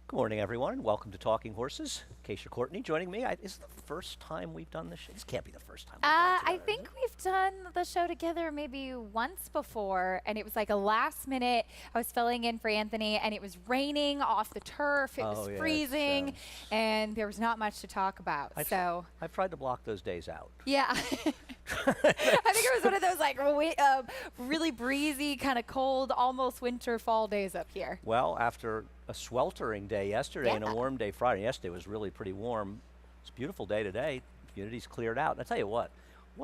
Good morning, everyone, and welcome to Talking Horses. Keisha Courtney joining me. Is it the first time we've done this? This can't be the first time we've done it I together, is think it? we've done the show together maybe once before, and it was like a last minute. I was filling in for Anthony, and it was raining off the turf. It was Oh, yeah. freezing, and there was not much to talk about. I've tried to block those days out. Yeah. I think it was one of those like really breezy, kind of cold, almost winter fall days up here. Well, after a sweltering day yesterday and a Yeah. warm day Friday, yesterday was really pretty warm. It's a beautiful day today. Humidity cleared out. And I tell you what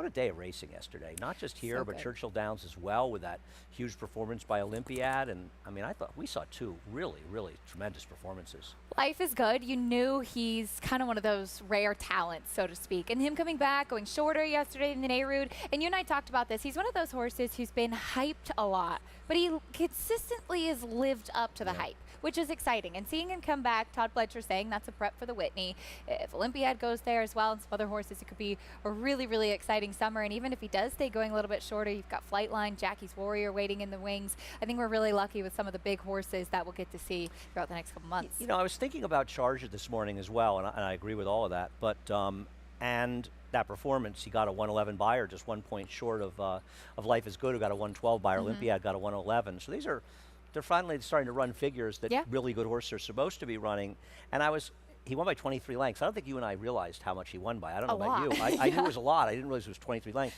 a day of racing yesterday. Not just here, So but good. Churchill Downs as well with that huge performance by Olympiad. And I mean, I thought we saw two really, really tremendous performances. Life is good. You knew he's kind of one of those rare talents, so to speak. And him coming back, going shorter yesterday than Nehru. And you and I talked about this. He's one of those horses who's been hyped a lot, but he consistently has lived up to the hype, which is exciting. And seeing him come back, Todd Bletcher saying that's a prep for the Whitney. If Olympiad goes there as well and some other horses, it could be a really, really exciting summer. And even if he does stay going a little bit shorter, you've got Flightline, Jackie's Warrior waiting in the wings. I think we're really lucky with some of the big horses that we'll get to see throughout the next couple months. You know, I was thinking about Charger this morning as well, and I agree with all of that. But and that performance, he got a 111 buyer, just 1 point short of Life is Good, who got a 112 buyer. Olympiad got a 111. So they're finally starting to run figures that really good horses are supposed to be running. And he won by 23 lengths. I don't think you and I realized how much he won by. I don't know about you. I knew it was a lot. I didn't realize it was 23 lengths.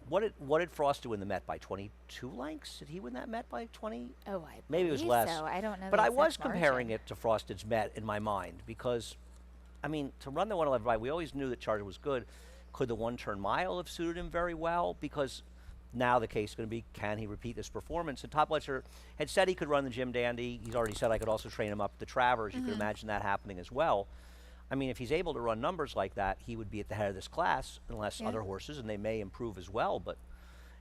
What did Frost do in the Met by 22 lengths? Did he win that Met by 20? Oh, I Maybe it was believe less. So. I don't know. But the I was exact comparing margin. it to Frosted's Met in my mind because, I mean, to run the 111 by, we always knew that Charger was good. Could the one-turn mile have suited him very well? Because now the case is going to be, can he repeat this performance? And Todd Bletcher had said he could run the Jim Dandy. He's already said I could also train him up the Travers. You could imagine that happening as well. I mean, if he's able to run numbers like that, he would be at the head of this class, unless other horses, and they may improve as well. But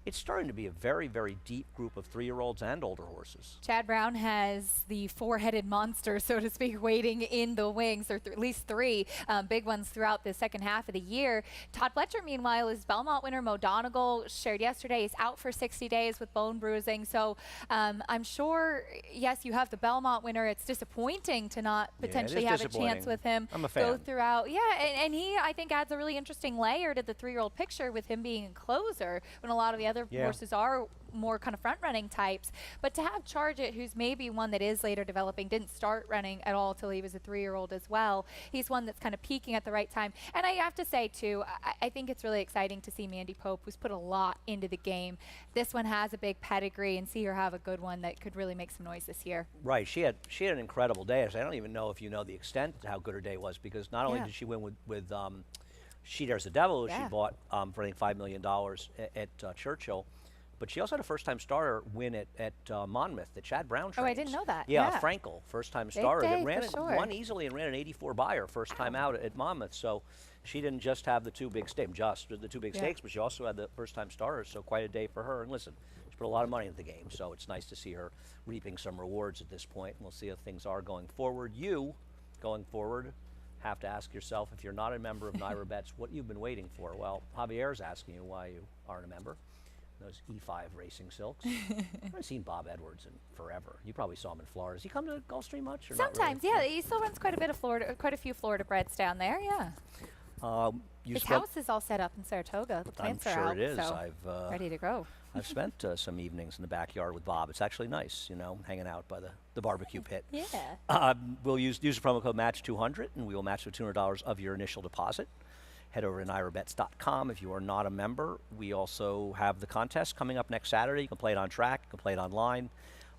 it's starting to be a very, very deep group of 3-year-olds and older horses. Chad Brown has the four-headed monster, so to speak, waiting in the wings, or at least three big ones throughout the second half of the year. Todd Bletcher, meanwhile, is Belmont winner Mo Donegal, shared yesterday. He's out for 60 days with bone bruising. So I'm sure, yes, you have the Belmont winner. It's disappointing to not potentially have a chance with him I'm a fan. go throughout. Yeah, and he, I think, adds a really interesting layer to the 3-year-old picture with him being a closer when a lot of the other horses are more kind of front-running types. But to have Charge It, who's maybe one that is later developing, didn't start running at all till he was a 3-year-old as well. He's one that's kind of peaking at the right time. And I have to say, too, I think it's really exciting to see Mandy Pope, who's put a lot into the game. This one has a big pedigree, and see her have a good one that could really make some noise this year. Right. She had an incredible day. I don't even know if you know the extent of how good her day was, because not only did she win with She Dares the Devil, who she bought for, I think, $5 million at Churchill. But she also had a first-time starter win at Monmouth that Chad Brown trains. Oh, I didn't know that. Yeah, Frankel, first-time starter. day That ran for it, sure. won easily and ran an 84 buyer first time out at Monmouth. So she didn't just have the two big stakes, but she also had the first-time starter. So quite a day for her. And listen, she put a lot of money into the game, so it's nice to see her reaping some rewards at this point. And we'll see how things are going forward. Going forward, have to ask yourself, if you're not a member of Naira Bets, what you've been waiting for. Well, Javier's asking you why you aren't a member. Those E5 racing silks. I haven't seen Bob Edwards in forever. You probably saw him in Florida. Does he come to Gulfstream much? Or Sometimes, not really? yeah. He still runs quite a bit of Florida, quite a few Florida breds down there, yeah. His house is all set up in Saratoga. The plants I'm are sure out, it is. so ready to go. I've spent some evenings in the backyard with Bob. It's actually nice, you know, hanging out by the barbecue pit. Yeah. We'll use the promo code MATCH200, and we will match with $200 of your initial deposit. Head over to NairaBets.com if you are not a member. We also have the contest coming up next Saturday. You can play it on track. You can play it online.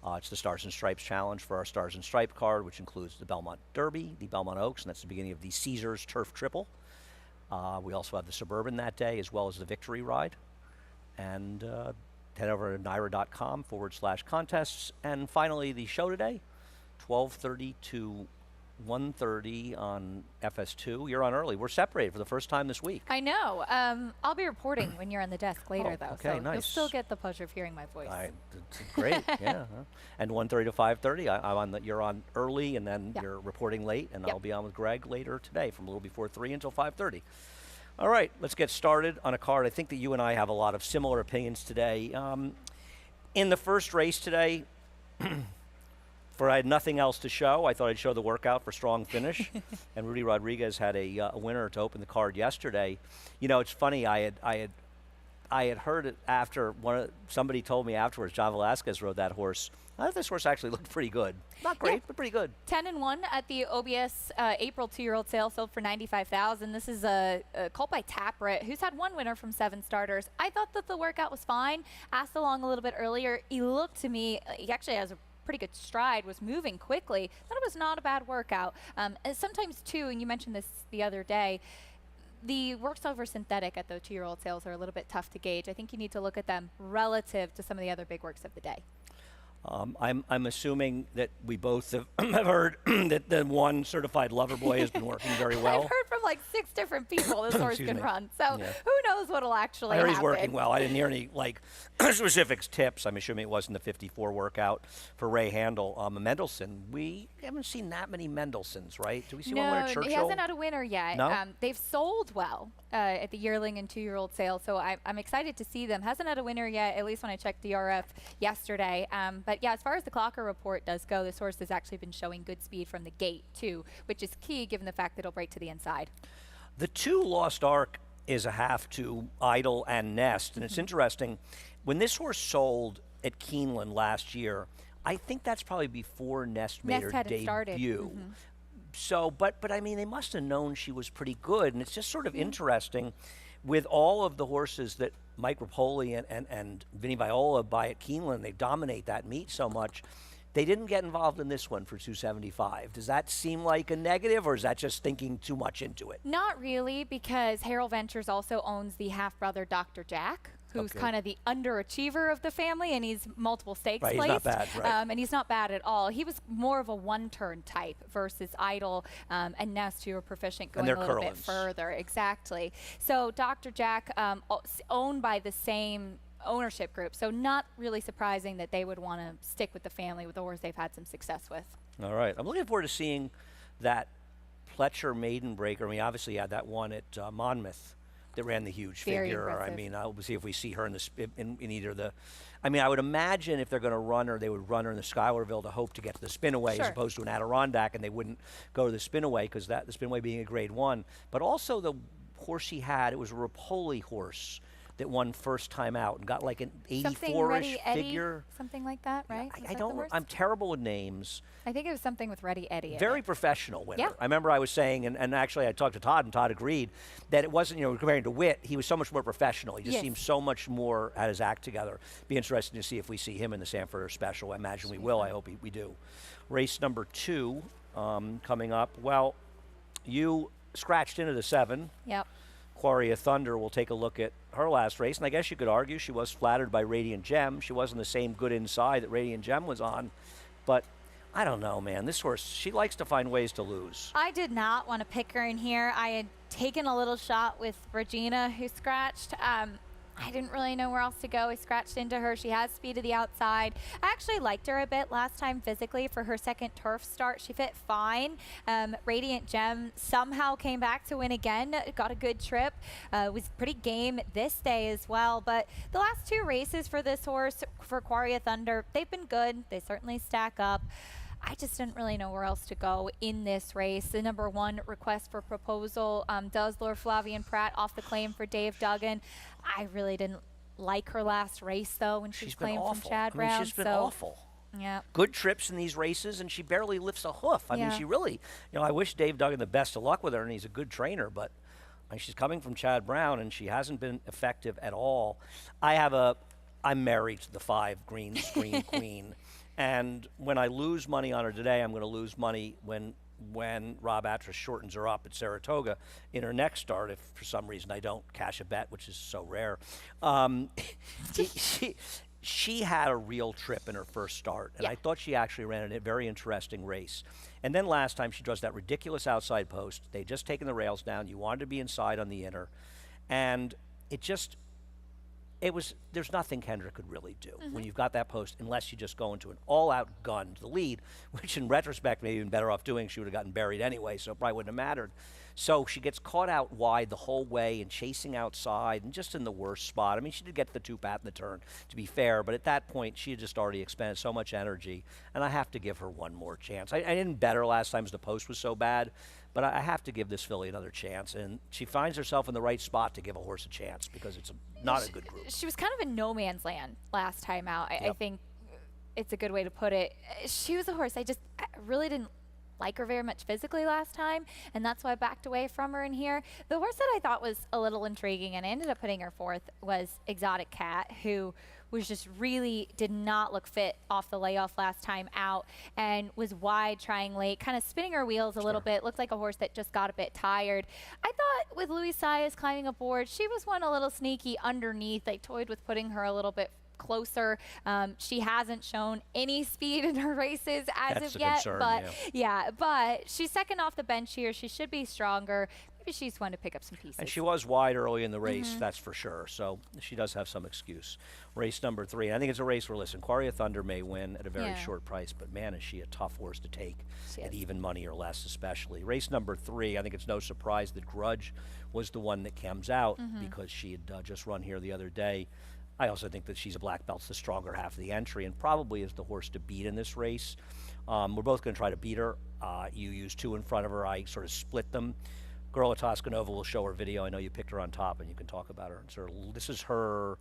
It's the Stars and Stripes Challenge for our Stars and Stripe card, which includes the Belmont Derby, the Belmont Oaks, and that's the beginning of the Caesars Turf Triple. We also have the Suburban that day, as well as the Victory Ride. And head over to Naira.com/contests. And finally, the show today, 12:30 to 1:30 on FS2. You're on early. We're separated for the first time this week. I know. I'll be reporting when you're on the desk later, though. Okay, so nice. You'll still get the pleasure of hearing my voice. It's great, yeah. And 1:30 to 5:30, you're on early, and then you're reporting late, and I'll be on with Greg later today from a little before 3 until 5:30. All right, let's get started on a card. I think that you and I have a lot of similar opinions today. In the first race today, I had nothing else to show. I thought I'd show the workout for strong finish. And Rudy Rodriguez had a winner to open the card yesterday. You know, it's funny. I had heard it after somebody told me afterwards. John Velasquez rode that horse. I thought this horse actually looked pretty good. Not great, but pretty good. 10-1 at the OBS April 2-year-old sale, sold for $95,000. This is a colt by Taprit, who's had one winner from 7 starters. I thought that the workout was fine. Asked along a little bit earlier. He looked to me, he actually has a pretty good stride, was moving quickly. Thought it was not a bad workout. And sometimes too, and you mentioned this the other day, the works over synthetic at the 2-year-old sales are a little bit tough to gauge. I think you need to look at them relative to some of the other big works of the day. I'm assuming that we both have heard that the one certified lover boy has been working very well. I've heard from like 6 different people this horse can run. So who knows what'll actually I heard happen. he's working well. I didn't hear any like specifics tips. I'm assuming it wasn't the 54 workout for Ray Handel. Mendelssohn, we haven't seen that many Mendelssohns, right? Do we see one winner at Churchill? No, he hasn't had a winner yet. No? They've sold well at the yearling and 2-year-old sale, so I'm excited to see them. Hasn't had a winner yet, at least when I checked DRF yesterday. But yeah, as far as the Clocker report does go, this horse has actually been showing good speed from the gate too, which is key given the fact that it'll break to the inside. The 2 Lost Ark is a half to Idle and Nest, and it's interesting. When this horse sold at Keeneland last year, I think that's probably before Nest made her debut. So, but I mean, they must have known she was pretty good, and it's just sort of interesting with all of the horses that Mike Rapoli and Vinny Viola buy at Keeneland. They dominate that meet so much. They didn't get involved in this one for 275. Does that seem like a negative, or is that just thinking too much into it? Not really, because Harold Ventures also owns the half-brother Dr. Jack, who's kind of the underachiever of the family, and he's multiple stakes placed. He's not bad, right? And he's not bad at all. He was more of a one-turn type versus Idle and Nest, who are proficient going a little bit further. Exactly. So Dr. Jack, owned by the same ownership group, so not really surprising that they would want to stick with the family with the horse they've had some success with. All right. I'm looking forward to seeing that Pletcher Maiden Breaker. I mean, obviously you had that one at Monmouth that ran the huge figure. Impressive. I mean, I'll see if we see her in either the. I mean, I would imagine if they're going to run her, they would run her in the Schuylerville to hope to get to the Spinaway as opposed to an Adirondack, and they wouldn't go to the Spinaway because the Spinaway being a Grade 1. But also the horse she had, it was a Rapoli horse that won first time out and got like an 84-ish figure. Something like that, right? I don't. I'm terrible with names. I think it was something with Ready Eddie. Very professional winner. Yeah. I remember I was saying, and actually I talked to Todd, and Todd agreed, that it wasn't, comparing to Witt, he was so much more professional. He just seemed so much more at his act together. Be interesting to see if we see him in the Sanford Special. I imagine we will. I hope we do. Race number 2 coming up. Well, you scratched into the 7. Yep. Quarry of Thunder. We'll take a look at her last race, and I guess you could argue she was flattered by Radiant Gem. She wasn't the same good inside that Radiant Gem was on, but I don't know, man. This horse, she likes to find ways to lose. I did not want to pick her in here. I had taken a little shot with Regina, who scratched. I didn't really know where else to go. I scratched into her. She has speed to the outside. I actually liked her a bit last time physically for her second turf start. She fit fine. Radiant Gem somehow came back to win again. Got a good trip. Was pretty game this day as well. But the last 2 races for this horse, for Quarry of Thunder, they've been good. They certainly stack up. I just didn't really know where else to go in this race. The number 1 request for proposal does lure Flavian Pratt off the claim for Dave Duggan. I really didn't like her last race, though, when she was claimed from Chad Brown. She's been awful. Yeah. Good trips in these races, and she barely lifts a hoof. I mean, she really, I wish Dave Duggan the best of luck with her, and he's a good trainer, but she's coming from Chad Brown, and she hasn't been effective at all. I'm married to the 5 Green Screen Queen. And when I lose money on her today, I'm going to lose money when Rob Atras shortens her up at Saratoga in her next start, if for some reason I don't cash a bet, which is so rare. She had a real trip in her first start, and I thought she actually ran a very interesting race. And then last time she draws that ridiculous outside post. They'd just taken the rails down. You wanted to be inside on the inner. And there's nothing Kendra could really do when you've got that post, unless you just go into an all-out gun to the lead, which in retrospect maybe even better off doing. She would have gotten buried anyway, so it probably wouldn't have mattered. So she gets caught out wide the whole way and chasing outside and just in the worst spot. I mean, she did get the 2-pat in the turn, to be fair, but at that point, she had just already expended so much energy, and I have to give her one more chance. I didn't bet her last time because the post was so bad, but I have to give this filly another chance, and she finds herself in the right spot to give a horse a chance because it's not a good group. She was kind of in no man's land last time out. I think it's a good way to put it. She was a horse I really didn't like her very much physically last time, and that's why I backed away from her in here. The horse that I thought was a little intriguing, and I ended up putting her fourth, was Exotic Cat, who was just really did not look fit off the layoff last time out and was wide trying late, kind of spinning her wheels a little bit. Looked like a horse that just got a bit tired. I thought with Luis Saez climbing aboard, she was one a little sneaky underneath. I toyed with putting her a little bit closer. She hasn't shown any speed in her races as of yet, concern, but but she's second off the bench here. She should be stronger. Maybe she's one to pick up some pieces. And she was wide early in the race, that's for sure. So she does have some excuse. Race number 3. I think it's a race where, listen, Quarry of Thunder may win at a very short price, but man, is she a tough horse to take at even money or less, especially. Race number 3, I think it's no surprise that Grudge was the one that comes out because she had just run here the other day. I also think that she's a black belt's the stronger half of the entry and probably is the horse to beat in this race. We're both going to try to beat her. You use 2 in front of her. I sort of split them. Girl at Toscanova will show her video. I know you picked her on top, and you can talk about her. So this is her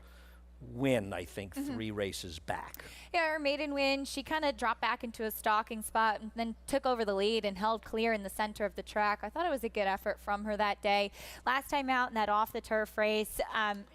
win, I think, 3 races back. Yeah, her maiden win. She kind of dropped back into a stalking spot and then took over the lead and held clear in the center of the track. I thought it was a good effort from her that day. Last time out in that off-the-turf race,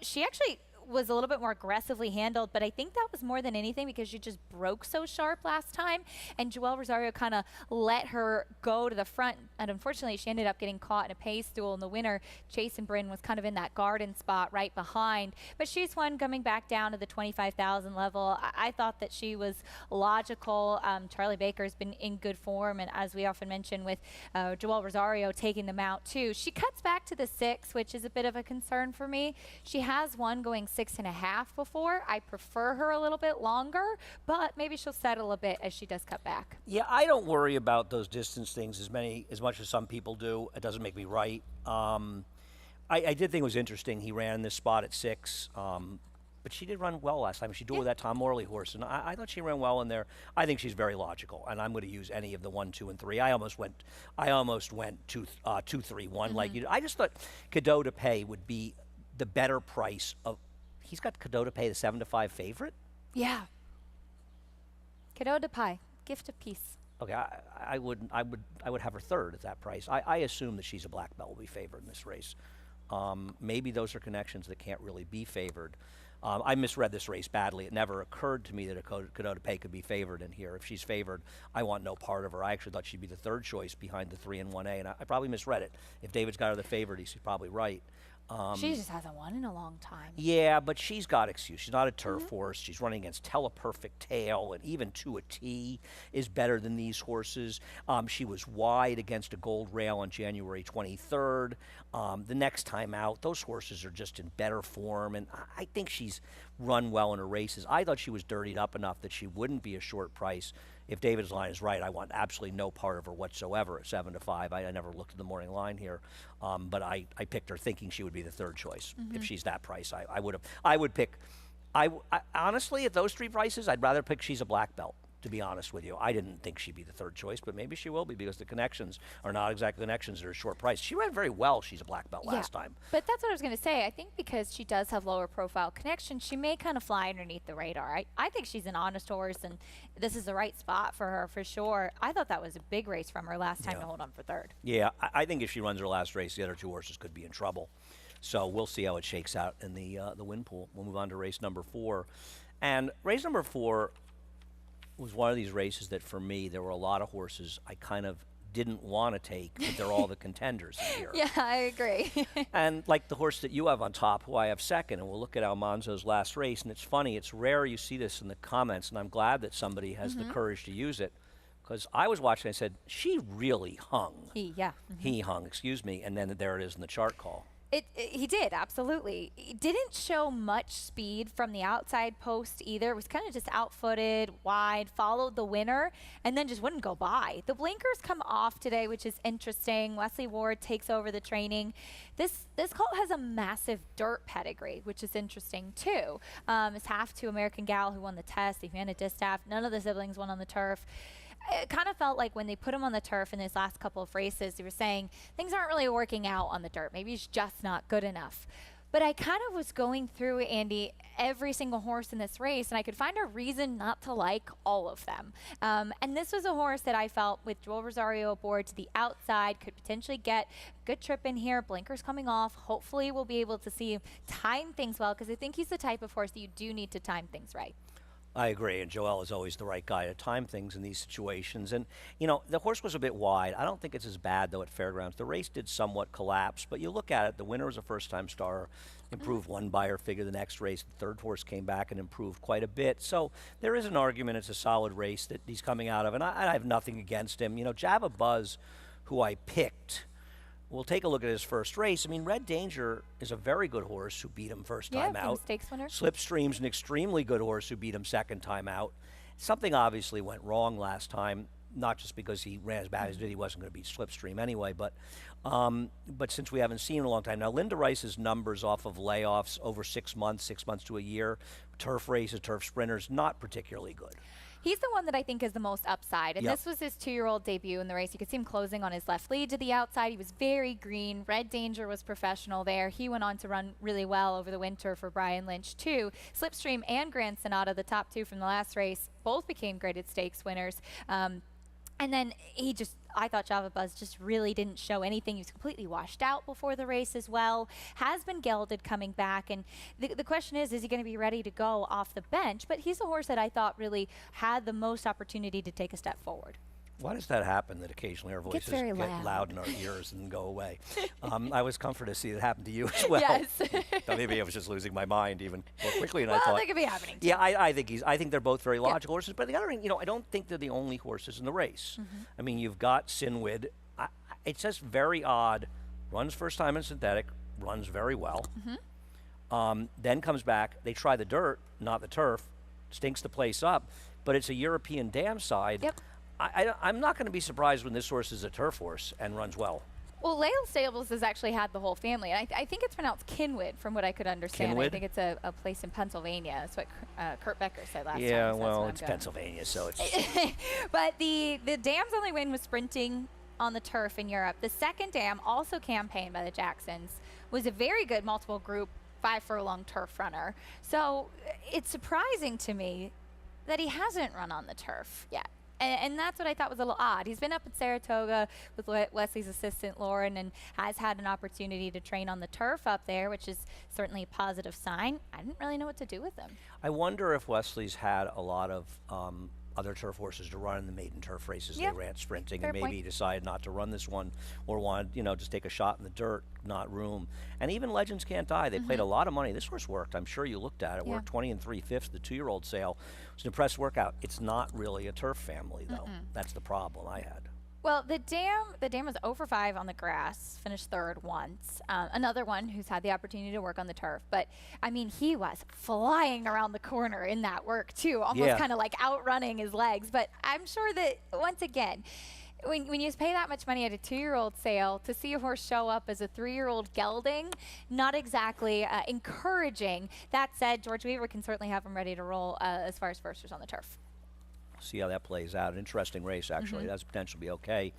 she actually was a little bit more aggressively handled, but I think that was more than anything because she just broke so sharp last time, and Joel Rosario kind of let her go to the front, and unfortunately she ended up getting caught in a pace duel, and the winner, Jason Bryn, was kind of in that garden spot right behind, but she's one coming back down to the 25,000 level. I thought that she was logical. Charlie Baker's been in good form, and as we often mention with Joel Rosario taking them out too, she cuts back to the 6, which is a bit of a concern for me. She has one going 6.5 before. I prefer her a little bit longer, but maybe she'll settle a bit as she does cut back. Yeah, I don't worry about those distance things as much as some people do. It doesn't make me right. I did think it was interesting. He ran this spot at 6, but she did run well last time. She drew with that Tom Morley horse, and I thought she ran well in there. I think she's very logical, and I'm going to use any of the 1, 2, and 3. I almost went 2, 3, 1 like you did. I just thought Cadeau to Pay would be the better price of. He's got Cadeau to Pay, the 7-5 favorite. Yeah. Cadeau de Pie, gift of peace. Okay, I would have her third at that price. I assume that she's a black belt will be favored in this race. Maybe those are connections that can't really be favored. I misread this race badly. It never occurred to me that a Cadeau to Pay could be favored in here. If she's favored, I want no part of her. I actually thought she'd be the 3rd choice behind the 3 and 1A, and I probably misread it. If David's got her the favorite, he's probably right. She just hasn't won in a long time. Yeah, but she's got excuse. She's not a turf horse. She's running against Teleperfect Tail, and even To a T is better than these horses. She was wide against a Gold Rail on January 23rd. The next time out, those horses are just in better form, and I think she's run well in her races. I thought she was dirtied up enough that she wouldn't be a short price. If David's line is right, I want absolutely no part of her whatsoever at 7-5. I never looked at the morning line here, but I picked her thinking she would be the 3rd choice. If she's that price, I would pick. Honestly, at those 3 prices, I'd rather pick she's a black belt. To be honest with you, I didn't think she'd be the 3rd choice, but maybe she will be because the connections are not exactly connections at a short price. She ran very well. She's a black belt last time. But that's what I was going to say. I think because she does have lower profile connections, she may kind of fly underneath the radar. I think she's an honest horse, and this is the right spot for her for sure. I thought that was a big race from her last time to hold on for 3rd. Yeah, I think if she runs her last race, the other 2 horses could be in trouble. So we'll see how it shakes out in the win pool. We'll move on to race number 4. And race number 4 was one of these races that, for me, there were a lot of horses I kind of didn't want to take, but they're all the contenders here. Yeah, I agree. And like the horse that you have on top, who I have second, and we'll look at Almanzo's last race, and it's funny, it's rare you see this in the comments, and I'm glad that somebody has the courage to use it, because I was watching, I said, she really hung. He hung, excuse me, and then there it is in the chart call. He did, absolutely. He didn't show much speed from the outside post either. It was kind of just out-footed, wide, followed the winner, and then just wouldn't go by. The blinkers come off today, which is interesting. Wesley Ward takes over the training. This colt has a massive dirt pedigree, which is interesting too. It's half to American Gal, who won the test, the Amanda Distaff. None of the siblings won on the turf. It kind of felt like when they put him on the turf in his last couple of races, they were saying things aren't really working out on the dirt. Maybe he's just not good enough. But I kind of was going through, Andy, every single horse in this race, and I could find a reason not to like all of them. And this was a horse that I felt, with Joel Rosario aboard to the outside, could potentially get a good trip in here, blinkers coming off. Hopefully we'll be able to see him time things well, because I think he's the type of horse that you do need to time things right. I agree, and Joel is always the right guy to time things in these situations. And, you know, the horse was a bit wide. I don't think it's as bad, though, at Fairgrounds. The race did somewhat collapse, but you look at it, the winner was a first-time star, improved one buyer figure the next race. The third horse came back and improved quite a bit. So there is an argument it's a solid race that he's coming out of, and I have nothing against him. You know, Java Buzz, who I picked, we'll take a look at his first race. I mean, Red Danger is a very good horse who beat him first time out. Stakes winner. Slipstream's an extremely good horse who beat him second time out. Something obviously went wrong last time, not just because he ran as bad as he did, he wasn't going to beat Slipstream anyway, but since we haven't seen him in a long time. Now, Linda Rice's numbers off of layoffs over 6 months to a year, turf races, turf sprinters, not particularly good. He's the one that I think is the most upside. And Yep. this was his 2-year-old debut in the race. You could see him closing on his left lead to the outside. He was very green. Red Danger was professional there. He went on to run really well over the winter for Brian Lynch, too. Slipstream and Grand Sonata, the top two from the last race, both became graded stakes winners. And then I thought Java Buzz just really didn't show anything. He was completely washed out before the race as well. Has been gelded coming back. And the question is he going to be ready to go off the bench? But he's a horse that I thought really had the most opportunity to take a step forward. Why does that happen, that occasionally our voices very get loud in our ears and go away? I was comforted to see it happen to you as well. Yes. Thought maybe I was just losing my mind even more quickly than Well, I thought. that could be happening, too. Yeah, I think they're both very logical horses. But the other thing, you know, I don't think they're the only horses in the race. I mean, you've got Sinwid. It's just very odd. Runs first time in synthetic, runs very well. Then comes back. They try the dirt, not the turf. Stinks the place up. But it's a European dam side. Yep. I'm not going to be surprised when this horse is a turf horse and runs well. Well, Lael Stables has actually had the whole family. And I think it's pronounced Kinwood, from what I could understand. Kinwood? I think it's a place in Pennsylvania. That's what Kurt Becker said last time. Yeah, so well, that's it's where I'm going. Pennsylvania, so it's... But the dam's only win was sprinting on the turf in Europe. The second dam, also campaigned by the Jacksons, was a very good multiple group 5-furlong turf runner. So it's surprising to me that he hasn't run on the turf yet. And that's what I thought was a little odd. He's been up at Saratoga with Wesley's assistant, Lauren, and has had an opportunity to train on the turf up there, which is certainly a positive sign. I didn't really know what to do with him. I wonder if Wesley's had a lot of other turf horses to run in the maiden turf races Yeah. they ran sprinting, Fair and maybe point. he decided not to run this one or wanted, you know, just take a shot in the dirt, not room. And even Legends Can't Die, they paid a lot of money. This horse worked. I'm sure you looked at it. Yeah. Worked 20 3/5, the 2-year-old sale. It was an impressive workout. It's not really a turf family, though. That's the problem I had. Well, the dam was over 5 on the grass, finished third once. Another one who's had the opportunity to work on the turf. But, I mean, he was flying around the corner in that work, too, almost Yeah. kind of like outrunning his legs. But I'm sure that, once again, when you pay that much money at a 2-year-old sale to see a horse show up as a 3-year-old gelding, not exactly encouraging. That said, George Weaver can certainly have him ready to roll as far as firsters on the turf. See how that plays out. An interesting race, actually. It has potential to be okay.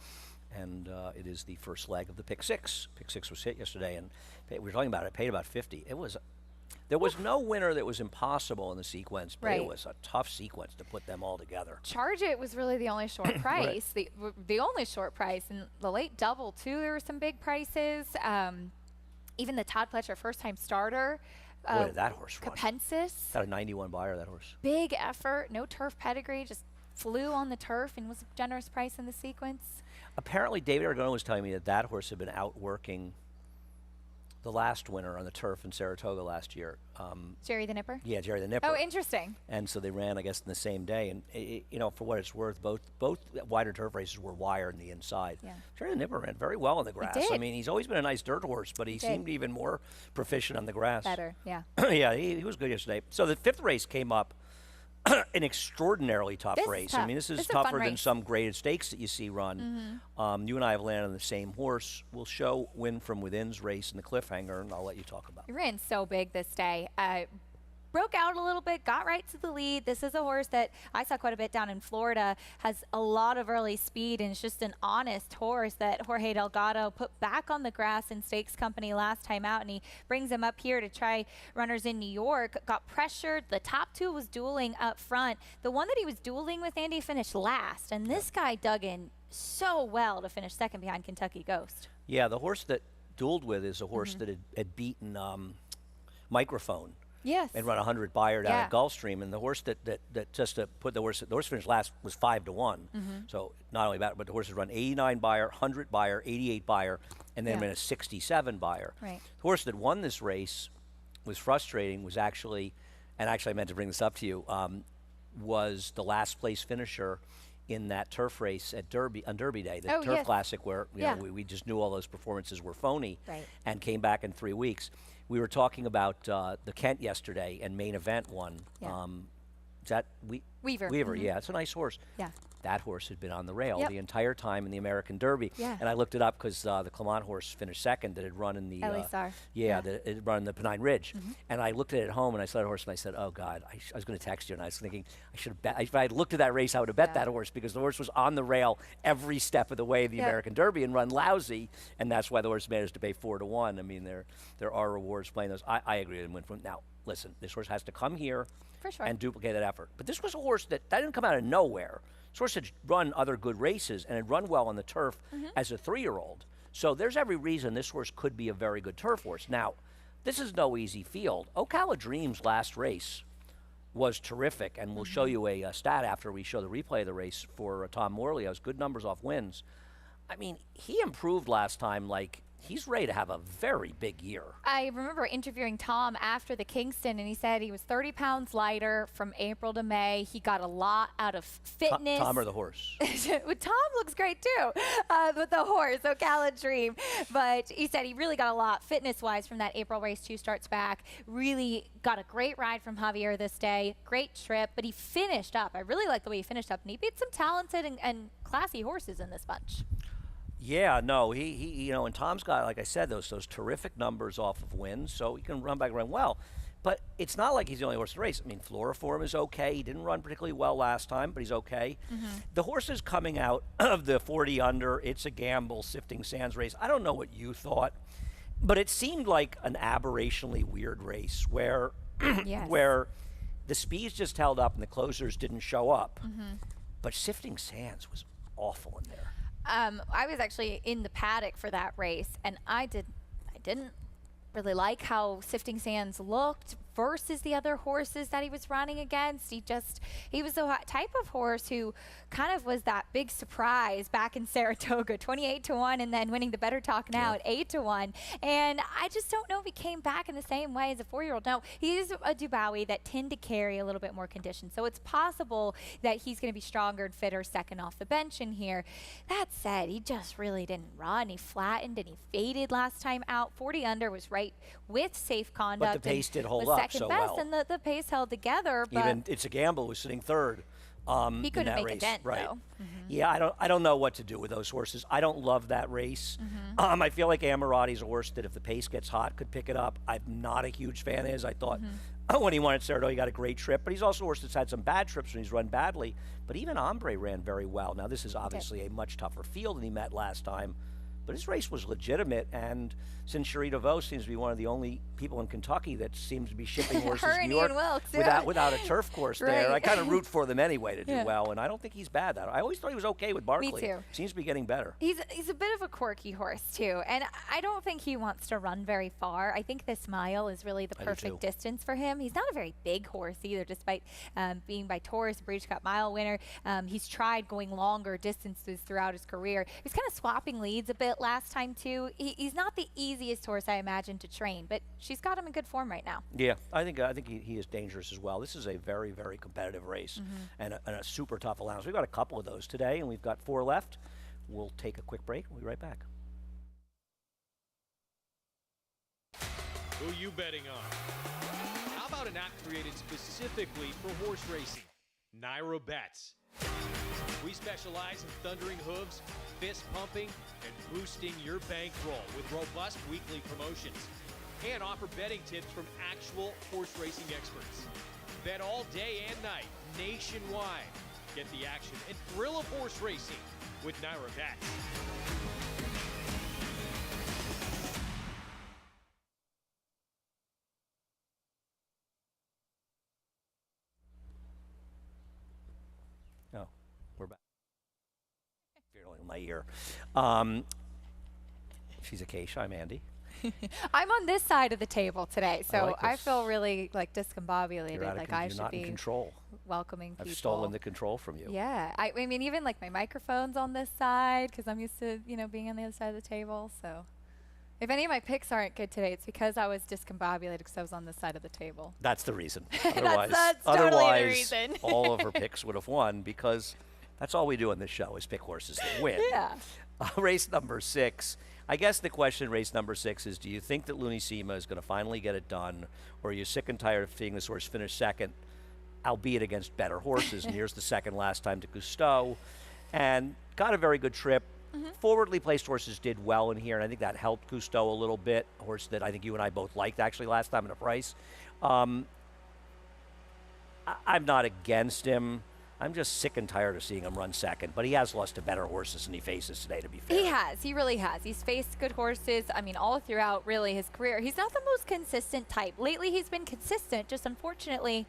And it is the first leg of the Pick Six. Pick Six was hit yesterday, and we were talking about it. It paid about 50. There was no winner that was impossible in the sequence, but it Right. was a tough sequence to put them all together. Charge It was really the only short price, the only short price. And the late double, too, there were some big prices. Even the Todd Pletcher first-time starter. Boy, did that horse run. Capensis, Got a 91 buyer, that horse. big effort, no turf pedigree, just flew on the turf and was a generous price in the sequence. Apparently, David Argona was telling me that horse had been outworking the last winner on the turf in Saratoga last year. Jerry the Nipper? Yeah, Jerry the Nipper. Oh, interesting. And so they ran, I guess, in the same day. And you know, for what it's worth, both wider turf races were wire in the inside. Yeah. Jerry the Nipper ran very well on the grass. did. I mean, he's always been a nice dirt horse, but he seemed even more proficient on the grass. Better, yeah. Yeah, he was good yesterday. So the fifth race came up. An extraordinarily tough This is race. tough. I mean, this is This is a fun tougher than race. some graded stakes that you see run. You and I have landed on the same horse. We'll show Win from Within's race in the cliffhanger, and I'll let you talk about He it. ran so big this day. Broke out a little bit, got right to the lead. This is a horse that I saw quite a bit down in Florida, has a lot of early speed, and it's just an honest horse that Jorge Delgado put back on the grass in Stakes Company last time out, and he brings him up here to try runners in New York. Got pressured. The top two was dueling up front. The one that he was dueling with, Andy, finished last, and this guy dug in so well to finish second behind Kentucky Ghost. Yeah, the horse that dueled with is a horse that had beaten Microphone. Yes. And run 100 Buyer down Yeah. at Gulfstream, and the horse that just to put the horse finished last was 5-1. So not only that, but the horse had run 89 Buyer, 100 Buyer, 88 Buyer, and then Yeah. ran a 67 Buyer. Right. The horse that won this race was frustrating. Was actually, and actually I meant to bring this up to you, was the last place finisher in that turf race at Derby on Derby Day, the Oh, Turf yes. Classic, where Yeah. we just knew all those performances were phony, Right. and came back in 3 weeks. We were talking about the Kent yesterday, and Main Event won. Yeah. Is that Weaver. Weaver, yeah, it's a nice horse. Yeah. That horse had been on the rail Yep. the entire time in the American Derby. Yeah. And I looked it up because the Clement horse finished second that had run in the Elisar. yeah, that had run in the Pennine Ridge. And I looked at it at home and I saw that horse and I said, oh God, I was going to text you, and I was thinking I should have bet. If I had looked at that race, I would have bet that horse, because the horse was on the rail every step of the way of the Yep. American Derby and run lousy, and that's why the horse managed to pay 4-1. I mean, there are rewards playing those. I agree with him. Win from now. Listen, this horse has to come here For sure. and duplicate that effort. But this was a horse that didn't come out of nowhere. This horse had run other good races and had run well on the turf as a 3-year-old. So there's every reason this horse could be a very good turf horse. Now, this is no easy field. Ocala Dream's last race was terrific, and we'll show you a stat after we show the replay of the race for Tom Morley. It was good numbers off wins. I mean, he improved last time like he's ready to have a very big year. I remember interviewing Tom after the Kingston, and he said he was 30 pounds lighter from April to May. He got a lot out of fitness. Tom or the horse? Well, Tom looks great too, with the horse, Ocala Dream. But he said he really got a lot fitness-wise from that April race. 2 starts back. Really got a great ride from Javier this day. Great trip, but he finished up. I really like the way he finished up, and he beat some talented and classy horses in this bunch. Yeah, no, he you know, and Tom's got, like I said, those terrific numbers off of wins, so he can run back and run well. But it's not like he's the only horse in the race. I mean, Floriform is okay. He didn't run particularly well last time, but he's okay. The horses coming out of the 40 under, It's a Gamble, Sifting Sands race, I don't know what you thought, but it seemed like an aberrationally weird race where Yes. where the speeds just held up and the closers didn't show up. But Sifting Sands was awful in there. I was actually in the paddock for that race, and I didn't really like how Sifting Sands looked versus the other horses that he was running against. He was the type of horse who kind of was that big surprise back in Saratoga, 28-1, and then winning the Better Talk Now at 8-1. And I just don't know if he came back in the same way as a 4-year-old. No, he's a Dubawi that tend to carry a little bit more condition. So it's possible that he's going to be stronger and fitter second off the bench in here. That said, he just really didn't run. He flattened and he faded last time out. 40 under was right with safe conduct. But the pace and did hold was up second so best, well. and the pace held together. But Even It's a Gamble was sitting third. he in couldn't that make race. a dent, right. though. Yeah, I don't know what to do with those horses. I don't love that race. I feel like Amirati's a horse that if the pace gets hot could pick it up. I'm not a huge fan of his. I thought when he won at Saratoga, he got a great trip, but he's also a horse that's had some bad trips when he's run badly. But even Ombre ran very well. Now this is obviously a much tougher field than he met last time. But his race was legitimate, and since Cherie DeVos seems to be one of the only people in Kentucky that seems to be shipping horses Her to and New York Ian Wilkes, yeah. without a turf course there, I Right. kind of root for them anyway to do Yeah. well, and I don't think he's bad. I always thought he was okay with Barkley. too. Seems to be getting better. He's a bit of a quirky horse too, and I don't think he wants to run very far. I think this mile is really the I do perfect too. distance for him. He's not a very big horse either, despite being by Taurus, Breeders' Cup Mile winner. He's tried going longer distances throughout his career. He's kind of swapping leads a bit bit last time too. He's not the easiest horse I imagine to train, but she's got him in good form right now. Yeah, I think he is dangerous as well. This is a very, very competitive race and a super tough allowance. We've got a couple of those today, and we've got 4 left. We'll take a quick break. We'll be right back. Who you betting on? How about an app created specifically for horse racing? Naira Bets. We specialize in thundering hooves, fist pumping, and boosting your bankroll with robust weekly promotions. And offer betting tips from actual horse racing experts. Bet all day and night, nationwide. Get the action and thrill of horse racing with Naira Bets. Oh, we're back. Feeling in my ear. She's Acacia. I'm Andy. I'm on this side of the table today, so like I this. feel really like discombobulated. Like I you're should not in be control. welcoming people. I've stolen the control from you. Yeah, I mean, even like my microphone's on this side because I'm used to, being on the other side of the table. So if any of my picks aren't good today, it's because I was discombobulated because I was on this side of the table. That's the reason. That's totally the reason. all of her picks would have won because that's all we do on this show is pick horses that win. Yeah. Race number 6. I guess the question, race number 6, is do you think that Lunissima is going to finally get it done, or are you sick and tired of seeing this horse finish second, albeit against better horses? And here's the second last time to Cousteau, and got a very good trip. Forwardly placed horses did well in here, and I think that helped Cousteau a little bit, a horse that I think you and I both liked actually last time in a price. I'm not against him. I'm just sick and tired of seeing him run second, but he has lost to better horses than he faces today, to be fair. He has. He really has. He's faced good horses, I mean, all throughout, really, his career. He's not the most consistent type. Lately, he's been consistent, just unfortunately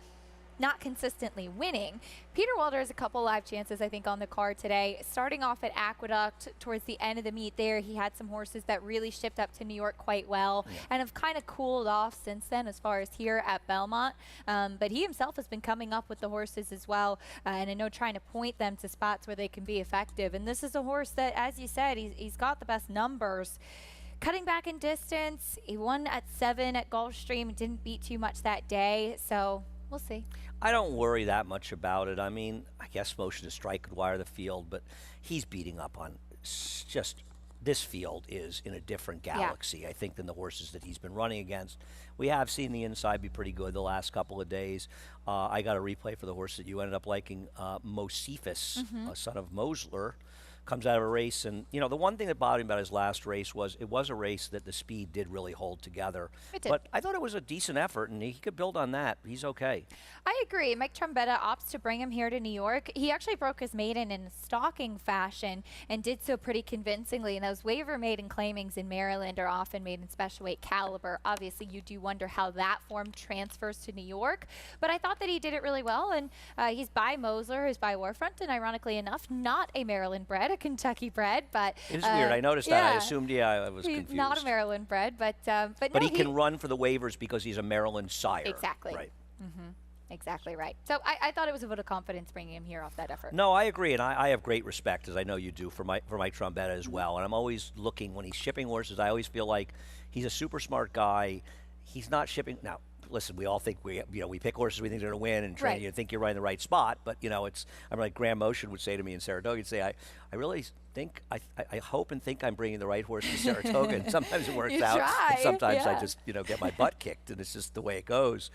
not consistently winning. Peter Walter has a couple live chances, I think, on the card today. Starting off at Aqueduct, towards the end of the meet there, he had some horses that really shipped up to New York quite well and have kind of cooled off since then as far as here at Belmont. But he himself has been coming up with the horses as well, and I know trying to point them to spots where they can be effective. And this is a horse that, as you said, he's got the best numbers. Cutting back in distance, he won at 7 at Gulfstream, didn't beat too much that day, so we'll see. I don't worry that much about it. I mean, I guess Motion to Strike could wire the field, but he's beating up on just this field is in a different galaxy, I think, than the horses that he's been running against. We have seen the inside be pretty good the last couple of days. I got a replay for the horse that you ended up liking, Mosifus, a son of Mosler. Comes out of a race, and the one thing that bothered me about his last race was it was a race that the speed did really hold together. It did. But I thought it was a decent effort, and he could build on that. He's okay. I agree. Mike Trombetta opts to bring him here to New York. He actually broke his maiden in stalking fashion and did so pretty convincingly. And those waiver maiden claimings in Maryland are often made in special weight caliber. Obviously, you do wonder how that form transfers to New York. But I thought that he did it really well. And he's by Mosler, who's by Warfront, and ironically enough, not a Maryland bred, a Kentucky bred. But It is weird. I noticed that. I assumed, I was he's confused. not a Maryland bred, but no, he can run for the waivers because he's a Maryland sire. Exactly. Right. Exactly right. So I thought it was a vote of confidence bringing him here off that effort. No, I agree, and I have great respect, as I know you do, for Mike Trombetta as well. And I'm always looking, when he's shipping horses, I always feel like he's a super smart guy. He's not shipping now. Listen, we all think we pick horses we think they're going to win, and train, you think you're right in the right spot. But I'm like Graham Motion would say to me in Saratoga. He'd say, I really think I hope and think I'm bringing the right horse to Saratoga, and sometimes it works You out, try, and sometimes I yeah. just get my butt kicked, and it's just the way it goes.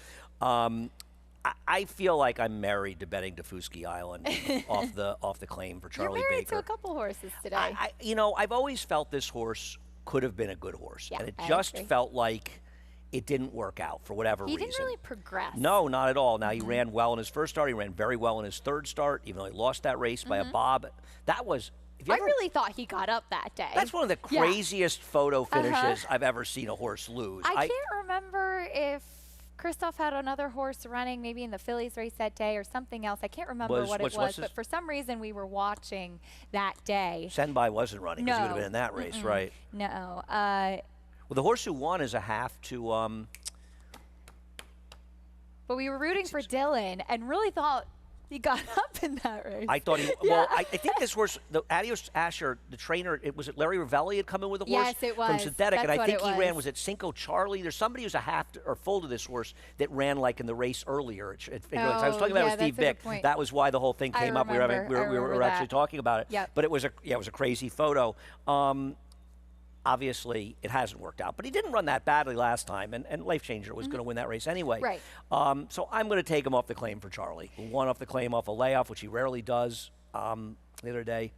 I feel like I'm married to betting Dafuski Island off the claim for Charlie You're married Baker. to a couple horses today. I've always felt this horse could have been a good horse, Yeah, and it I just agree. felt like it didn't work out for whatever He reason. didn't really progress. No, not at all. Now, he ran well in his first start. He ran very well in his third start, even though he lost that race by a bob. That was... I really thought he got up that day. That's one of the Yeah. craziest photo finishes I've ever seen a horse lose. I can't remember if Christoph had another horse running, maybe in the Phillies race that day or something else. I can't remember what it what's was, his- but for some reason we were watching that day. Senbai wasn't running because he would have No. been in that race, right? No. Well, the horse who won is a half to... But we were rooting for Dylan and really thought He got up in that race. I thought he. Well, I think this horse, the Adios Asher, the trainer, was it Larry Ravelli had come in with a horse Yes, it from was. Synthetic, That's and I what think it he ran. was. Was it Cinco Charlie? There's somebody who's a half or full to this horse that ran like in the race earlier. I was talking about it with Steve that's a good Bick. point. That was why the whole thing I came up. We remember were actually that. talking about it. Yep. But it was a crazy photo. Obviously, it hasn't worked out, but he didn't run that badly last time, and Life Changer was going to win that race anyway. Right. So I'm going to take him off the claim for Charlie. One off the claim off a layoff, which he rarely does. The other day,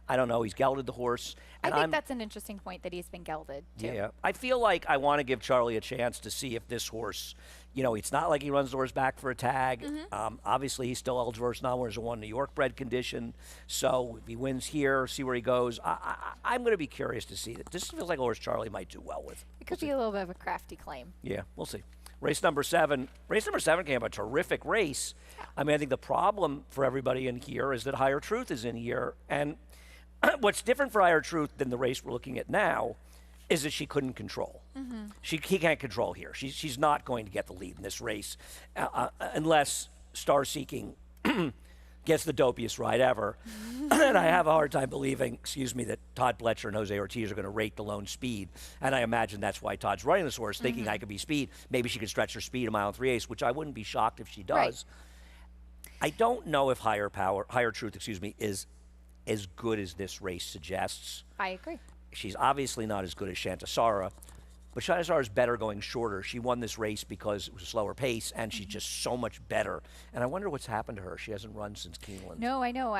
I don't know. He's gelded the horse. I And think I'm, that's an interesting point that he's been gelded, too. yeah. I feel like I want to give Charlie a chance to see if this horse, it's not like he runs the horse back for a tag. Obviously, he's still eligible for non-winners of one New York bred condition. So if he wins here, see where he goes. I'm going to be curious to see that. This feels like a horse Charlie might do well with. It could be a little bit of a crafty claim. Yeah, we'll see. Race number 7. Race number 7 came a terrific race. I mean, I think the problem for everybody in here is that Higher Truth is in here. And what's different for Higher Truth than the race we're looking at now is that she couldn't control. He can't control here. She's not going to get the lead in this race unless Star Seeking gets the dopiest ride ever. And I have a hard time believing, that Todd Pletcher and Jose Ortiz are going to rate the lone speed. And I imagine that's why Todd's running this horse, thinking I could be speed. Maybe she could stretch her speed a mile and 3/8, which I wouldn't be shocked if she does. Right. I don't know if Higher Truth, is as good as this race suggests. I agree. She's obviously not as good as Shantasara, but Shantasara is better going shorter. She won this race because it was a slower pace, and she's just so much better. And I wonder what's happened to her. She hasn't run since Keeneland. No, I know.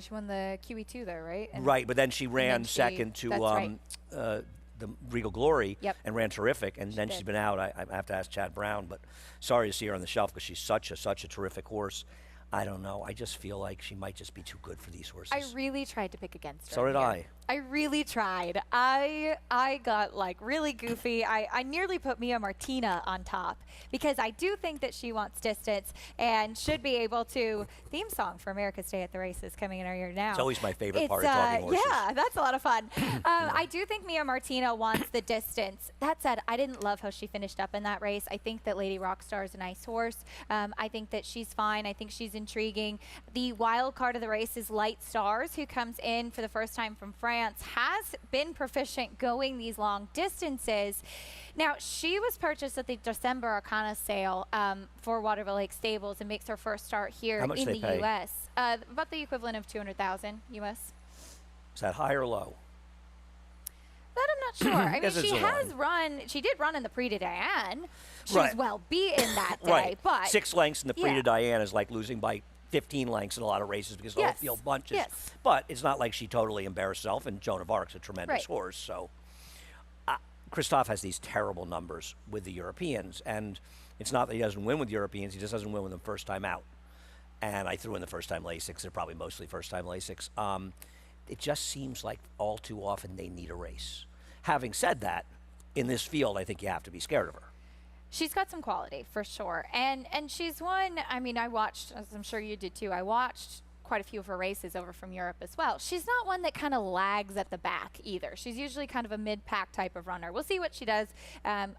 She won the QE2 there, right? And Right, but then she ran then second to that's right. the Regal Glory Yep. and ran terrific, and then she's did. been out. I have to ask Chad Brown, but sorry to see her on the shelf because she's such a terrific horse. I don't know. I just feel like she might just be too good for these horses. I really tried to pick against her. So did here. I. I really tried. I got like really goofy. I nearly put Mia Martina on top because I do think that she wants distance and should be able to. Theme song for America's Day at the Races coming in our ear now. It's always my favorite part It's, of talking horses. Yeah, that's a lot of fun. I do think Mia Martina wants the distance. That said, I didn't love how she finished up in that race. I think that Lady Rockstar is a nice horse. I think that she's fine. I think she's intriguing. The wild card of the race is Light Stars, who comes in for the first time from France, has been proficient going these long distances. Now, she was purchased at the December Arcana sale for Waterville Lake Stables and makes her first start here How much in they the pay? U.S. About the equivalent of $200,000 U.S. Is that high or low? That I'm not sure. I mean, Guess it's she a has line. run. She did run in the Prix de Diane. She Right. was well beaten that day, Right. but 6 lengths in the Prix yeah. de Diane is like losing by 15 lengths in a lot of races because the whole Yes. field bunches. Yes. But it's not like she totally embarrassed herself, and Joan of Arc's a tremendous Right. horse. So Christophe has these terrible numbers with the Europeans, and it's not that he doesn't win with Europeans, he just doesn't win with them first time out. And I threw in the first time Lasix. They're probably mostly first time Lasix. It just seems like all too often they need a race. Having said that, in this field, I think you have to be scared of her. she's got some quality for sure. And she's won. I mean, I watched, as I'm sure you did too. I watched quite a few of her races over from Europe as well. She's not one that kind of lags at the back either. She's usually kind of a mid-pack type of runner. We'll see what she does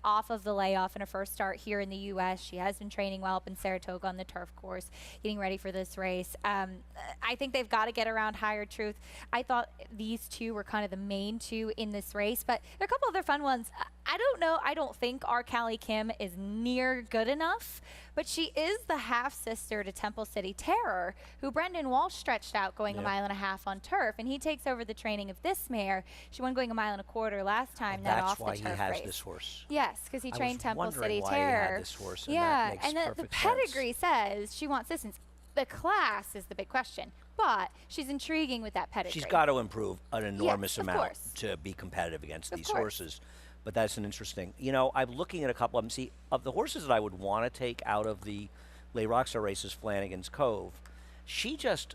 off of the layoff in her first start here in the U.S. She has been training well up in Saratoga on the turf course, getting ready for this race. I think they've got to get around Higher Truth. I thought these two were kind of the main two in this race, but there are a couple other fun ones. I don't know. I don't think our Callie Kim is near good enough, but she is the half-sister to Temple City Terror, who Brendan Walsh stretched out going a mile and a half on turf, and he takes over the training of this mare. She won going a mile and a quarter last time. And that that's off why the turf he has race. this horse. Yes, because he I trained was Temple wondering City why he had Terror. this horse, and yeah, that makes and the perfect sense. pedigree says she wants distance. The class is the big question, but she's intriguing with that pedigree. She's got to improve an enormous of amount course. to be competitive against Of these course. horses. But that's an interesting. You know, I'm looking at a couple of them. See, of the horses that I would want to take out of the Les Rockstar races, Flanagan's Cove, she just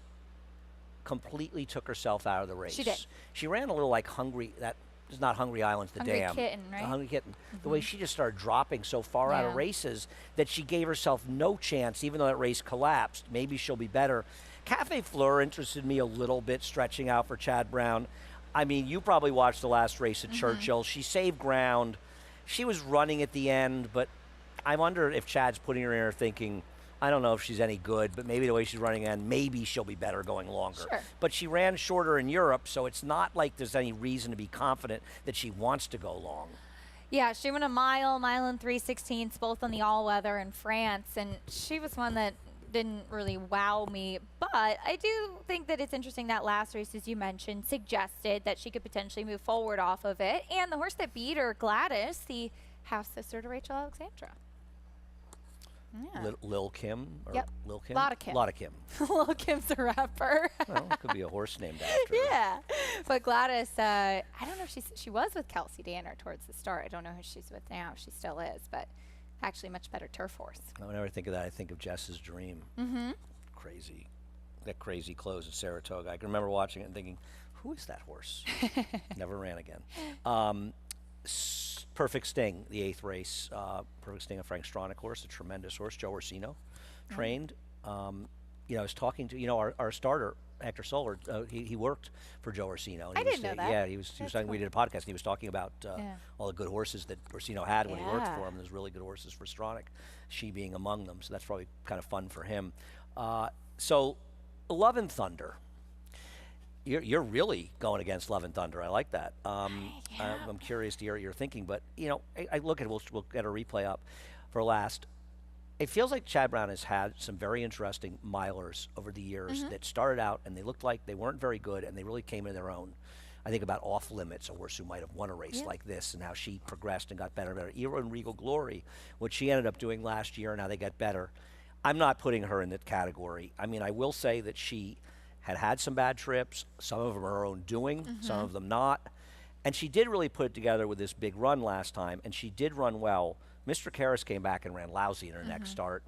completely took herself out of the race. She did. She ran a little like Hungry. That is not Hungry Island's the Hungry dam. Kitten, The right? Hungry Kitten. The way she just started dropping so far out of Yeah. races that she gave herself no chance, even though that race collapsed. Maybe she'll be better. Cafe Fleur interested me a little bit, stretching out for Chad Brown. I mean, you probably watched the last race at Churchill. She saved ground. She was running at the end, but I wonder if Chad's putting her in there thinking, I don't know if she's any good, but maybe the way she's running in, maybe she'll be better going longer. Sure. But she ran shorter in Europe, so it's not like there's any reason to be confident that she wants to go long. Yeah, she won a mile and 3/16, both on the all-weather in France, and she was one that didn't really wow me. But I do think that it's interesting that last race, as you mentioned, suggested that she could potentially move forward off of it. And the horse that beat her, Gladys, the half-sister to Rachel Alexandra. Yeah. Lil Kim? Or Yep. Lil Kim? Lotta Kim. Lotta Kim. Lil Kim's a rapper. Well, it could be a horse named after her. Yeah, but Gladys, I don't know if she was with Kelsey Danner towards the start. I don't know who she's with now. She still is, but actually much better turf horse. Whenever I think of that, I think of Jess's Dream. Mm-hmm. Crazy. That crazy close at Saratoga. I can remember watching it and thinking, who is that horse? Never ran again. Perfect Sting, the 8th race. Perfect Sting, a Frank Stronach horse, a tremendous horse. Joe Orsino trained. I was talking to, our starter, Hector Soler, he worked for Joe Orsino. I didn't know that. Yeah, he was talking, we did a podcast, and he was talking about all the good horses that Orsino had when he worked for him. There's really good horses for Stronach, she being among them, so that's probably kind of fun for him. So, Love and Thunder. You're really going against Love and Thunder. I like that. I'm curious to hear what you're thinking, but I look at it. We'll get a replay up for last. It feels like Chad Brown has had some very interesting milers over the years that started out and they looked like they weren't very good and they really came into their own. I think about Off Limits, a horse who might have won a race like this, and how she progressed and got better and better. Era and Regal Glory, what she ended up doing last year and how they got better. I'm not putting her in that category. I mean, I will say that she had some bad trips, some of them are her own doing, some of them not. And she did really put it together with this big run last time, and she did run well. Mr. Karras came back and ran lousy in her next start.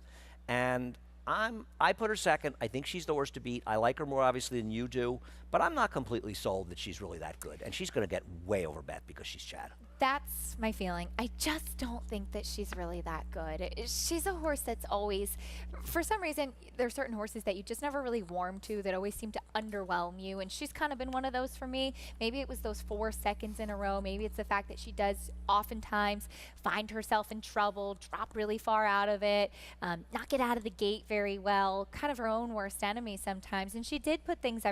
And I put her second. I think she's the horse to beat. I like her more, obviously, than you do, but I'm not completely sold that she's really that good. And she's going to get way over bet because she's Chad. That's my feeling. I just don't think that she's really that good. She's a horse that's always, for some reason, there are certain horses that you just never really warm to that always seem to underwhelm you, and she's kind of been one of those for me. Maybe it was those 4 seconds in a row. Maybe it's the fact that she does oftentimes find herself in trouble, drop really far out of it, not get out of the gate very well, kind of her own worst enemy sometimes. And she did put things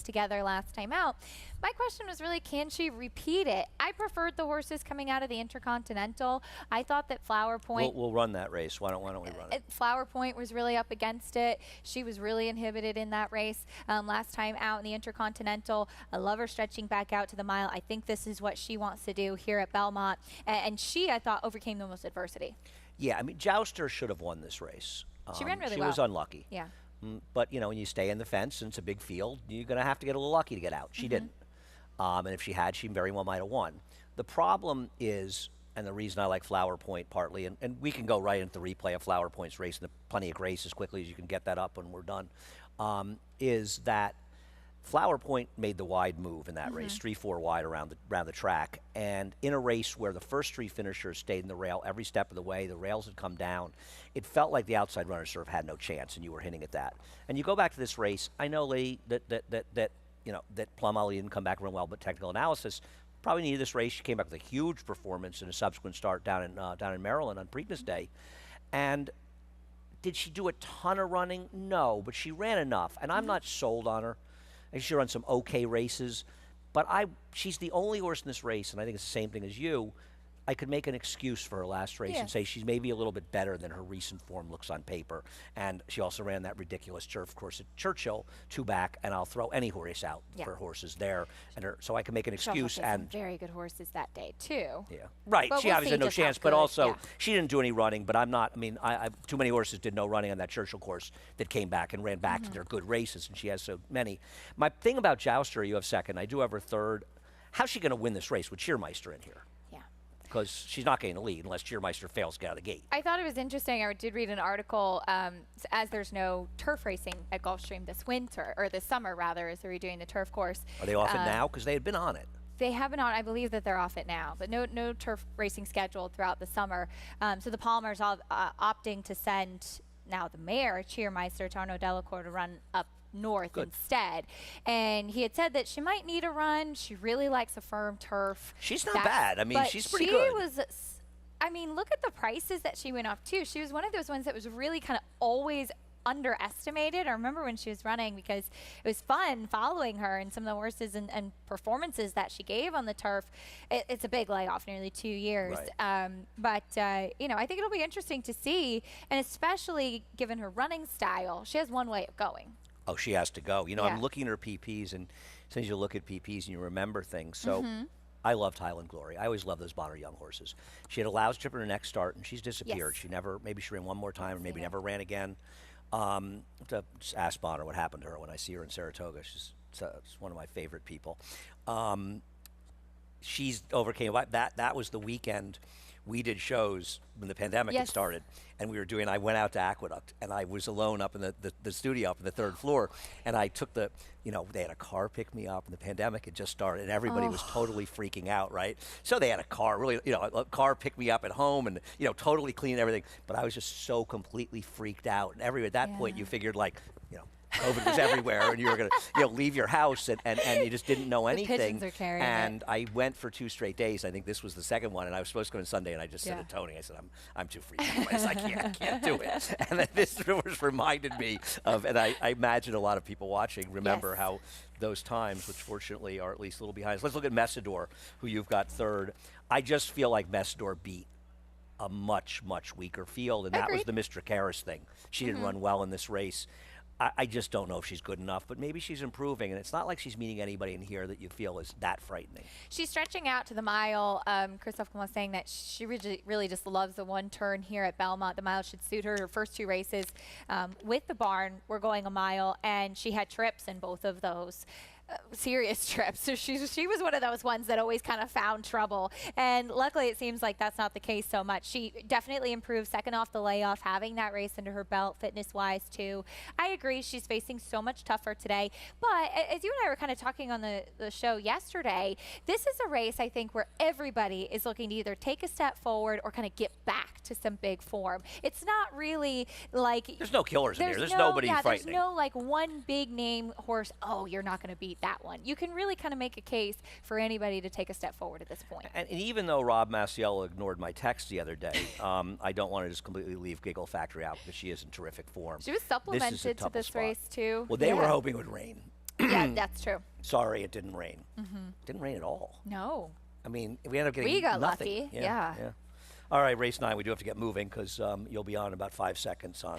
together last time out. My question was really, can she repeat it? I preferred the horses coming out of the Intercontinental. I thought that Flower Point. We'll run that race. Why don't we run it? Flower Point was really up against it. She was really inhibited in that race last time out in the Intercontinental. I love her stretching back out to the mile. I think this is what she wants to do here at Belmont. And she, I thought, overcame the most adversity. Yeah, I mean, Jouster should have won this race. She ran really well. well. She was unlucky. Yeah. But, when you stay in the fence and it's a big field, you're going to have to get a little lucky to get out. She didn't. And if she had, she very well might have won. The problem is, and the reason I like Flower Point partly, and we can go right into the replay of Flower Point's race and plenty of grace as quickly as you can get that up when we're done, is that Flower Point made the wide move in that race, 3-4 wide around the track. And in a race where the first 3 finishers stayed in the rail every step of the way, the rails had come down, it felt like the outside runners sort of had no chance, and you were hinting at that. And you go back to this race, I know, Lee, that Plum Ali didn't come back real well, but technical analysis probably needed this race. She came back with a huge performance in a subsequent start down in Maryland on Preakness Day. And did she do a ton of running? No, but she ran enough, and I'm not sold on her. I think she run some okay races, but she's the only horse in this race, and I think it's the same thing as you. I could make an excuse for her last race and say she's maybe a little bit better than her recent form looks on paper. And she also ran that ridiculous turf course at Churchill, 2 back, and I'll throw any horse out for horses there. So I can make an excuse. And some very good horses that day too. Yeah, right. But She obviously had no chance, but also she didn't do any running. But I'm not. I mean, too many horses did no running on that Churchill course that came back and ran back to their good races, and she has so many. My thing about Jouster, you have second. I do have her third. How's she going to win this race with Cheermeister in here? Because she's not getting the lead unless Cheermeister fails to get out of the gate. I thought it was interesting. I did read an article, as there's no turf racing at Gulfstream this winter, or this summer rather, as they're redoing the turf course. Are they off it now? Because they had been on it. They have been on. I believe that they're off it now, but no turf racing scheduled throughout the summer. So the Palmers are opting to send now the mare, Cheermeister, to Arnaud Delacour to run up north instead. And he had said that she might need a run. She really likes a firm turf. She's not bad. I mean, she's pretty good. She was I mean, look at the prices that she went off too. She was one of those ones that was really kind of always underestimated. I remember when she was running because it was fun following her and some of the horses and performances that she gave on the turf. It's a big layoff, nearly 2 years. Right. But you know, I think it'll be interesting to see, and especially given her running style, she has one way of going. Oh, she has to go. You know, Yeah. I'm looking at her PPs, and since you look at PPs and you remember things, so I loved Highland Glory. I always loved those Bonner Young horses. She had a lousy trip in her next start, and she's disappeared. Yes. She never, maybe she ran one more time, or maybe it. never ran again. To just ask Bonner what happened to her when I see her in Saratoga. She's one of my favorite people. She's overcame that was the weekend we did shows when the pandemic had Yes. started, and we were doing. I went out to Aqueduct, and I was alone up in the studio up in the third floor, and I took they had a car pick me up, and the pandemic had just started, and everybody was totally freaking out, right? So they had a car, really, a car pick me up at home, and totally clean everything. But I was just so completely freaked out, and at that point Yeah. you figured COVID was everywhere, and you were going to leave your house, and you just didn't know anything. pigeons are carrying it. And I went for 2 straight days. I think this was the second one, and I was supposed to go on Sunday, and I just said Yeah. to Tony, I said, I'm too freaked out. I can't do it. And then this was reminded me of, and I imagine a lot of people watching remember Yes. how those times, which fortunately are at least a little behind us. Let's look at Messidor, who you've got third. I just feel like Messidor beat a much, much weaker field, and that was Agreed. the Mr. Karras thing. She didn't run well in this race. I just don't know if she's good enough, but maybe she's improving, and it's not like she's meeting anybody in here that you feel is that frightening. She's stretching out to the mile. Christophe was saying that she really just loves the one turn here at Belmont. The mile should suit her. Her first 2 races with the barn were going a mile, and she had trips in both of those. Serious trips. So she was one of those ones that always kind of found trouble. And luckily it seems like that's not the case so much. She definitely improved second off the layoff, having that race under her belt fitness-wise too. I agree she's facing so much tougher today. But as you and I were kind of talking on the show yesterday, this is a race I think where everybody is looking to either take a step forward or kind of get back to some big form. It's not really like There's no killers in here. There's no, nobody yeah, frightening. There's no like one big name horse, oh, you're not going to beat that one. You can really kind of make a case for anybody to take a step forward at this point. And even though Rob Maciello ignored my text the other day, I don't want to just completely leave Giggle Factory out because she is in terrific form. She was This is a supplemented to tough this spot. race too. Well, they were Yeah. hoping it would rain. Yeah, that's true. Sorry, it didn't rain. Didn't rain at all. No. I mean, we ended up getting We got nothing. lucky, yeah. All right, race 9. We do have to get moving because you'll be on in about 5 seconds on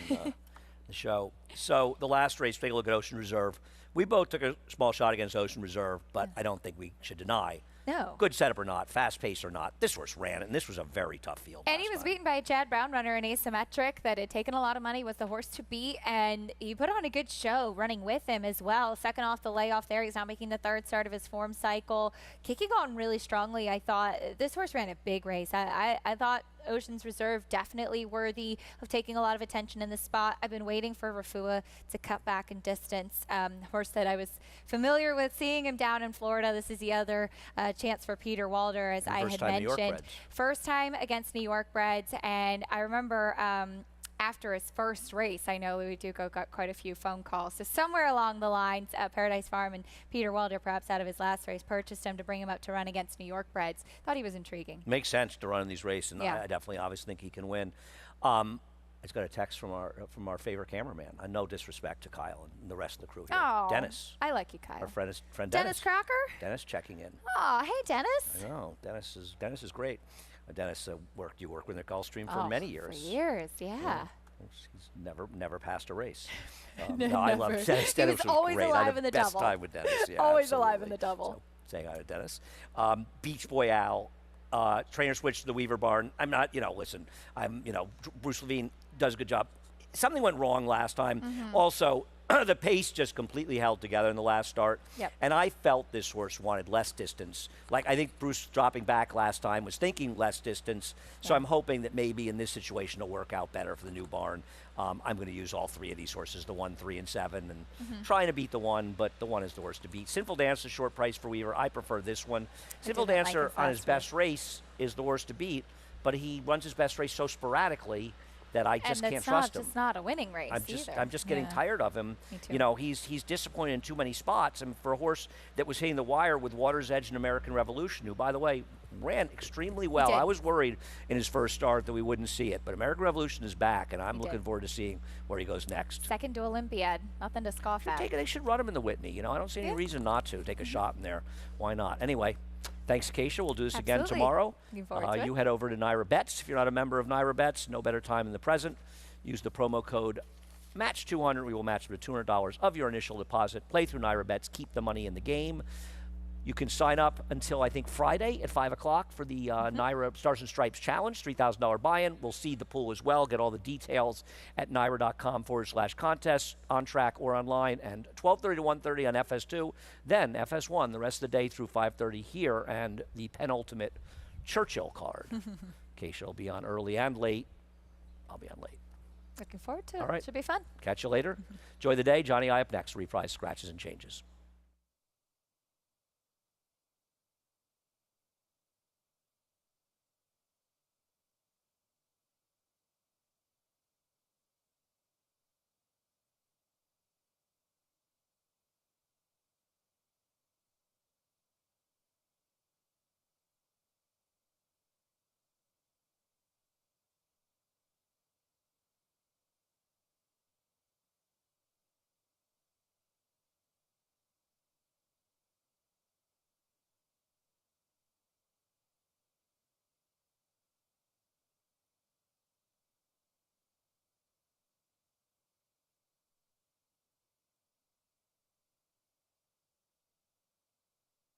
the show. So the last race, take a look at Ocean Reserve. We both took a small shot against Ocean Reserve, but I don't think we should deny. No. Good setup or not, fast pace or not, this horse ran, and this was a very tough field. And last he was time. beaten by a Chad Brown runner in Asymmetric that had taken a lot of money, was the horse to beat, and he put on a good show running with him as well. Second off the layoff there, he's now making the 3rd start of his form cycle. Kicking on really strongly, I thought. This horse ran a big race. I thought Ocean's Reserve definitely worthy of taking a lot of attention in this spot. I've been waiting for Rafua to cut back in distance. Horse that I was familiar with seeing him down in Florida. This is the other chance for Peter Walder, as I First had time New York mentioned. breds. First time against New York breds, and I remember after his first race, I know Louis Duco got quite a few phone calls. So somewhere along the lines, Paradise Farm and Peter Walder, perhaps out of his last race, purchased him to bring him up to run against New York breds. Thought he was intriguing. Makes sense to run in these races, and Yeah. I definitely, obviously, think he can win. I just got a text from our favorite cameraman. No disrespect to Kyle and the rest of the crew here. Oh, Dennis, I like you, Kyle. our friend Dennis Dennis. Cracker? Dennis checking in. Oh, hey, Dennis. I know Dennis is great. Dennis you worked with the Gulfstream for Oh, many years. For years, yeah. He's never passed a race. No, no, I love never. Dennis. He Dennis was was always great. I alive had in the best double. time with Dennis. Yeah, Always alive in absolutely. the double. So, saying hi to Dennis. Beach Boy Al, trainer switch to the Weaver Barn. I'm not, listen, Bruce Levine does a good job. Something went wrong last time. Also, the pace just completely held together in the last start. Yep. And I felt this horse wanted less distance. Like, I think Bruce dropping back last time was thinking less distance. So I'm hoping that maybe in this situation it'll work out better for the new barn. I'm going to use all 3 of these horses, the 1, 3, and 7, and trying to beat the 1, but the 1 is the horse to beat. Sinful Dancer, short price for Weaver. I prefer this one. Sinful didn't like Dancer his on his last best race is the horse to beat, but he runs his best race so sporadically that I just and can't it's trust not him. just not a winning race either. I'm just getting Yeah. tired of him. Me too. You know, he's disappointed in too many spots. And for a horse that was hitting the wire with Water's Edge and American Revolution, who, by the way, ran extremely well. did. I was worried in his first start that we wouldn't see it, but American Revolution is back, and I'm He looking did. forward to seeing where he goes next. Second to Olympiad, nothing to scoff at. They should run him in the Whitney. You know, I don't see any Yeah. reason not to take a shot in there. Why not? Anyway, thanks, Keisha. We'll do this again Absolutely. tomorrow. Looking forward to it. You head over to Naira Bets. If you're not a member of Naira Bets, no better time than the present. Use the promo code MATCH200. We will match up to $200 of your initial deposit. Play through Naira Bets. Keep the money in the game. You can sign up until, I think, Friday at 5 o'clock for the Naira Stars and Stripes Challenge, $3,000 buy-in. We'll seed the pool as well. Get all the details at naira.com/contest, on track or online, and 12:30 to 1:30 on FS2. Then FS1, the rest of the day through 5:30 here, and the penultimate Churchill card. Keisha will be on early and late. I'll be on late. Looking forward to it. All right. Should be fun. Catch you later. Enjoy the day. Johnny I up next. Reprise Scratches and Changes.